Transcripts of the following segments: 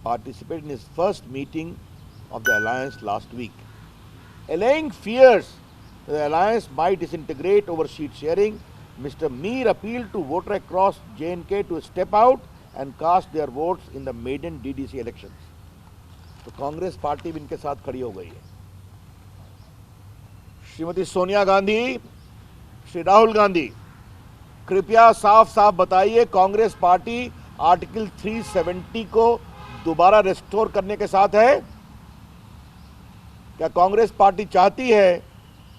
participated in his first meeting of the alliance last week. Allaying fears that the alliance might disintegrate over seat sharing, Mr. Mir appealed to voters across J&K to step out and cast their votes in the maiden DDC elections. तो Congress party भी इनके साथ खड़ी हो गई है। श्रीमती सोनिया गांधी, श्री राहुल गांधी, कृपया साफ साफ बताइए, कांग्रेस पार्टी आर्टिकल 370 को दोबारा रिस्टोर करने के साथ है? क्या कांग्रेस पार्टी चाहती है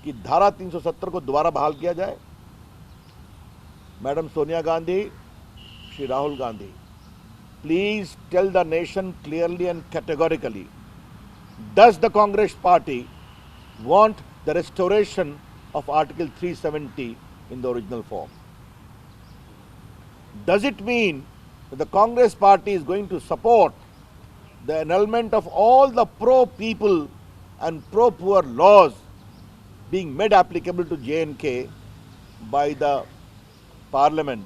कि धारा 370 को दोबारा बहाल किया जाए? Madam Sonia Gandhi, Shri Rahul Gandhi, please tell the nation clearly and categorically, does the Congress party want the restoration of Article 370 in the original form? Does it mean that the Congress party is going to support the annulment of all the pro-people and pro-poor laws being made applicable to J&K by the parliament,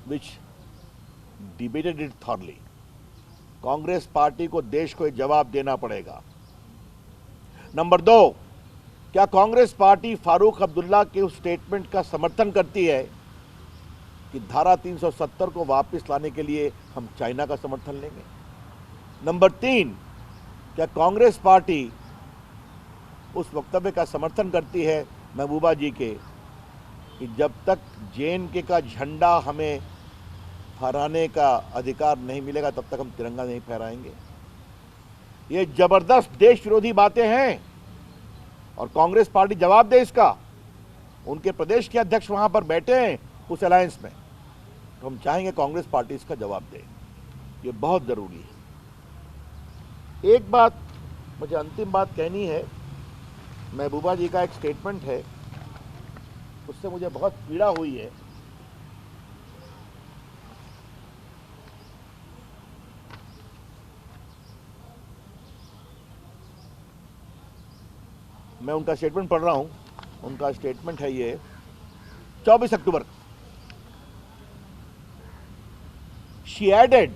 which debated it thoroughly? Congress party को देश को एक जवाब देना पड़ेगा। Number 2, क्या Congress party Farooq Abdullah के उस स्टेटमेंट का समर्थन करती है कि धारा 370 को वापस लाने के लिए हम चाइना का समर्थन लेंगे? नंबर 3, क्या कांग्रेस पार्टी उस वक्तव्य का समर्थन करती है महबूबा जी के कि जब तक J&K का झंडा हमें फहराने का अधिकार नहीं मिलेगा तब तक हम तिरंगा नहीं फहराएंगे? ये जबरदस्त देश विरोधी बातें हैं और कांग्रेस पार्टी जवाब दे इसका। उनके प्रदेश के अध्यक्ष वहां पर बैठे हैं उस अलायंस में, तो हम चाहेंगे कांग्रेस पार्टी इसका जवाब दे। ये बहुत जरूरी है। एक बात मुझे अंतिम बात कहनी है, महबूबा जी का एक स्टेटमेंट है, उससे मुझे बहुत पीड़ा हुई है। मैं उनका स्टेटमेंट पढ़ रहा हूं। उनका स्टेटमेंट है ये 24 अक्टूबर। She added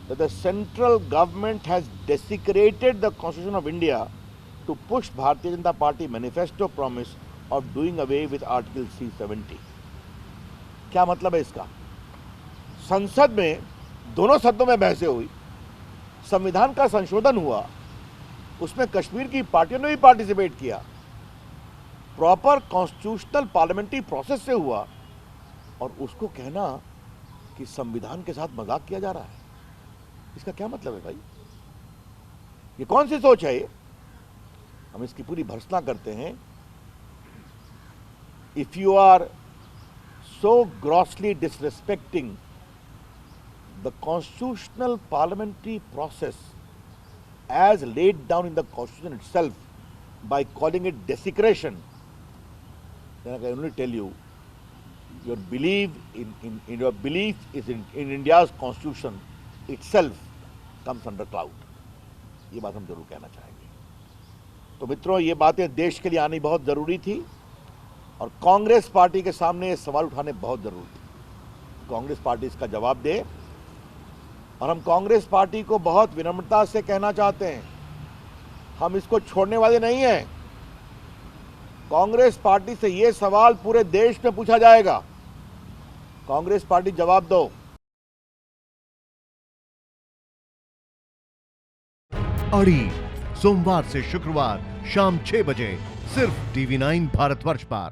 that the central government has desecrated the Constitution of India to push Bharatiya Janata Party manifesto promise of doing away with Article 370. क्या मतलब है इसका? संसद में दोनों सदनों में बहसें हुई, संविधान का संशोधन हुआ, उसमें कश्मीर की पार्टियों ने भी पार्टिसिपेट किया, प्रॉपर कॉन्स्टिट्यूशनल पार्लियामेंट्री प्रोसेस से हुआ, और उसको कहना कि संविधान के साथ मजाक किया जा रहा है, इसका क्या मतलब है भाई? ये कौन सी सोच है ये? हम इसकी पूरी भर्त्सना करते हैं। If you are so grossly disrespecting the constitutional parliamentary process as laid down in the constitution itself by calling it desecration, then I can only tell you, your belief your belief is in India's constitution itself comes under cloud. ये बात हम जरूर कहना चाहेंगे। तो मित्रों, ये बातें देश के लिए आनी बहुत जरूरी थी और कांग्रेस पार्टी के सामने ये सवाल उठाने बहुत जरूरी थे। कांग्रेस पार्टी इसका जवाब दे, और हम कांग्रेस पार्टी को बहुत विनम्रता से कहना चाहते हैं, हम इसको छोड़ने वाले नहीं हैं। कांग्रेस पार्टी से यह सवाल पूरे देश में पूछा जाएगा। कांग्रेस पार्टी जवाब दो। अड़ी सोमवार से शुक्रवार शाम 6 बजे सिर्फ TV9 भारतवर्ष पर।